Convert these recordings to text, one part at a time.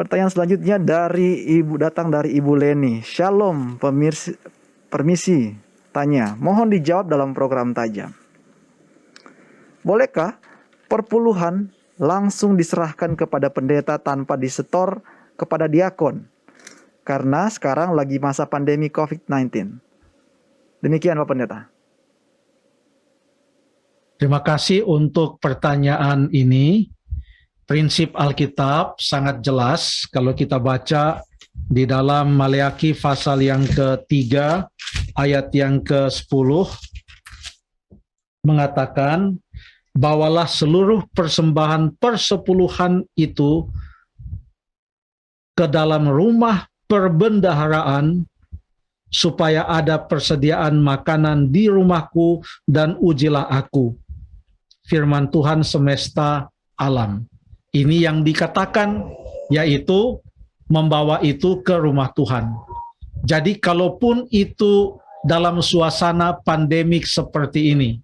Pertanyaan selanjutnya datang dari Ibu Leni. Shalom permisi, tanya, mohon dijawab dalam program tajam. Bolehkah perpuluhan langsung diserahkan kepada pendeta tanpa disetor kepada diakon? Karena sekarang lagi masa pandemi COVID-19. Demikian Pak Pendeta. Terima kasih untuk pertanyaan ini. Prinsip Alkitab sangat jelas kalau kita baca di dalam Maleakhi pasal yang ke-3 ayat yang ke-10 mengatakan, bawalah seluruh persembahan persepuluhan itu ke dalam rumah perbendaharaan supaya ada persediaan makanan di rumahku dan ujilah aku. Firman Tuhan semesta alam. Ini yang dikatakan, yaitu membawa itu ke rumah Tuhan. Jadi kalaupun itu dalam suasana pandemik seperti ini,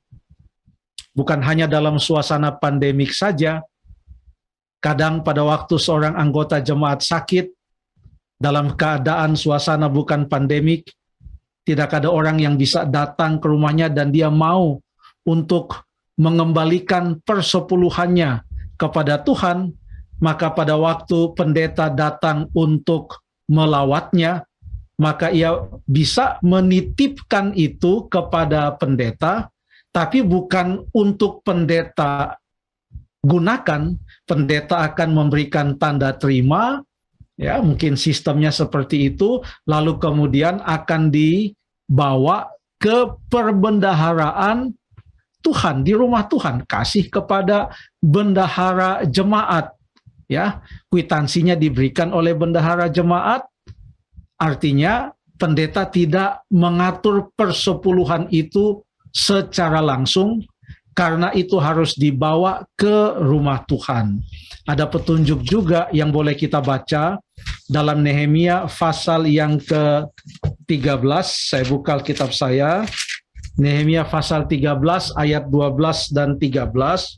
bukan hanya dalam suasana pandemik saja, kadang pada waktu seorang anggota jemaat sakit, dalam keadaan suasana bukan pandemik, tidak ada orang yang bisa datang ke rumahnya dan dia mau untuk mengembalikan persepuluhannya kepada Tuhan, maka pada waktu pendeta datang untuk melawatnya, maka ia bisa menitipkan itu kepada pendeta, tapi bukan untuk pendeta gunakan. Pendeta akan memberikan tanda terima, ya mungkin sistemnya seperti itu, lalu kemudian akan dibawa ke perbendaharaan Tuhan, di rumah Tuhan, kasih kepada bendahara jemaat, ya, kwitansinya diberikan oleh bendahara jemaat, artinya pendeta tidak mengatur persepuluhan itu secara langsung, karena itu harus dibawa ke rumah Tuhan. Ada petunjuk juga yang boleh kita baca dalam Nehemia pasal yang ke-13, saya buka Alkitab saya, Nehemia pasal 13 ayat 12 dan 13.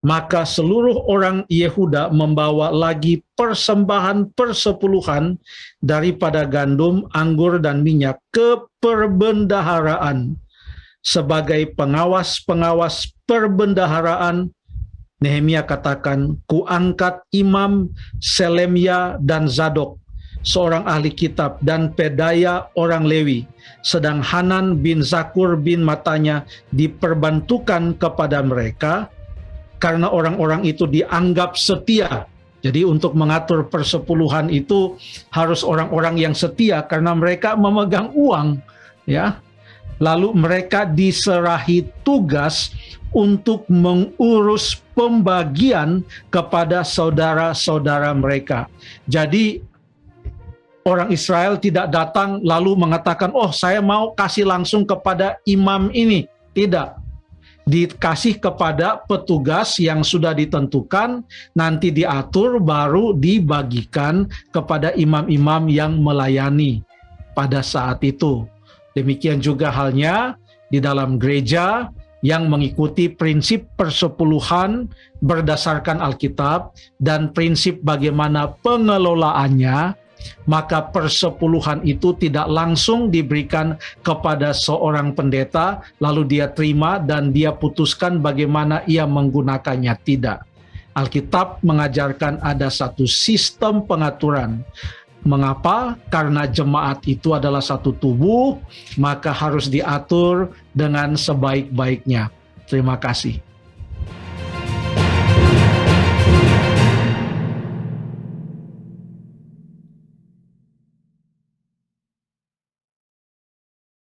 Maka seluruh orang Yehuda membawa lagi persembahan persepuluhan daripada gandum, anggur, dan minyak ke perbendaharaan. Sebagai pengawas-pengawas perbendaharaan, Nehemia katakan, kuangkat imam Selemia dan Zadok, seorang ahli kitab, dan Pedaya orang Lewi, sedang Hanan bin Zakur bin Matanya diperbantukan kepada mereka, karena orang-orang itu dianggap setia. Jadi untuk mengatur persepuluhan itu harus orang-orang yang setia, karena mereka memegang uang, ya. Lalu mereka diserahi tugas untuk mengurus pembagian kepada saudara-saudara mereka. Jadi orang Israel tidak datang lalu mengatakan, oh saya mau kasih langsung kepada imam ini. Tidak. Dikasih kepada petugas yang sudah ditentukan, nanti diatur, baru dibagikan kepada imam-imam yang melayani pada saat itu. Demikian juga halnya di dalam gereja yang mengikuti prinsip persepuluhan berdasarkan Alkitab dan prinsip bagaimana pengelolaannya, maka persepuluhan itu tidak langsung diberikan kepada seorang pendeta, lalu dia terima dan dia putuskan bagaimana ia menggunakannya. Tidak. Alkitab mengajarkan ada satu sistem pengaturan. Mengapa? Karena jemaat itu adalah satu tubuh, maka harus diatur dengan sebaik-baiknya. Terima kasih.